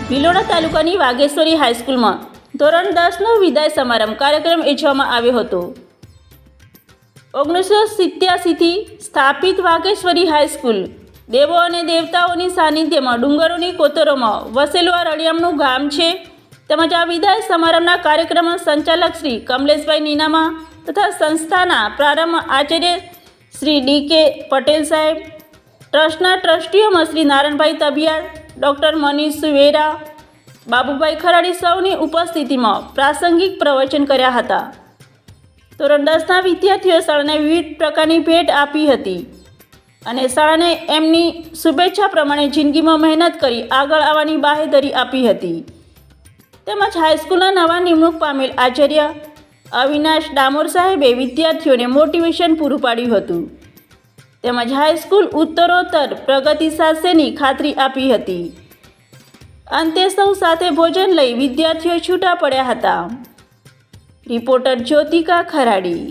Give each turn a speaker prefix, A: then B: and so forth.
A: ભિલોડા તાલુકાની વાઘેશ્વરી હાઈસ્કૂલમાં ધોરણ 10નો વિદાય સમારંભ કાર્યક્રમ યોજવામાં આવ્યો હતો। 1987થી સ્થાપિત વાઘેશ્વરી હાઈસ્કૂલ દેવો અને દેવતાઓની સાનિધ્યમાં ડુંગરોની કોતરોમાં વસેલું આ રળિયામણું ગામ છે। તેમજ આ વિદાય સમારંભના કાર્યક્રમમાં સંચાલક શ્રી કમલેશભાઈ નીનામા તથા સંસ્થાના પ્રારંભ આચાર્ય શ્રી ડી.કે. પટેલ સાહેબ, ટ્રસ્ટના ટ્રસ્ટીઓમાં શ્રી નારાયણભાઈ તબિયાર, ડૉક્ટર મનીષ વેરા, બાબુભાઈ ખરાડી સૌની ઉપસ્થિતિમાં પ્રાસંગિક પ્રવચન કર્યા હતા। ધોરણ 10ના વિદ્યાર્થીઓએ શાળાને વિવિધ પ્રકારની ભેટ આપી હતી અને શાળાને એમની શુભેચ્છા પ્રમાણે જિંદગીમાં મહેનત કરી આગળ આવવાની બાહેધરી આપી હતી। તેમજ હાઈસ્કૂલના નવા નિમણૂક પામેલ આચાર્ય અવિનાશ ડામોર સાહેબે વિદ્યાર્થીઓને મોટિવેશન પૂરું પાડ્યું હતું। તેમજ હાઈસ્કૂલ ઉત્તરોત્તર પ્રગતિ સાધશેની ખાતરી આપી હતી। અંતે સૌ સાથે ભોજન લઈ વિદ્યાર્થીઓ છૂટા પડ્યા હતા। રિપોર્ટર જ્યોતિકા ખરાડી।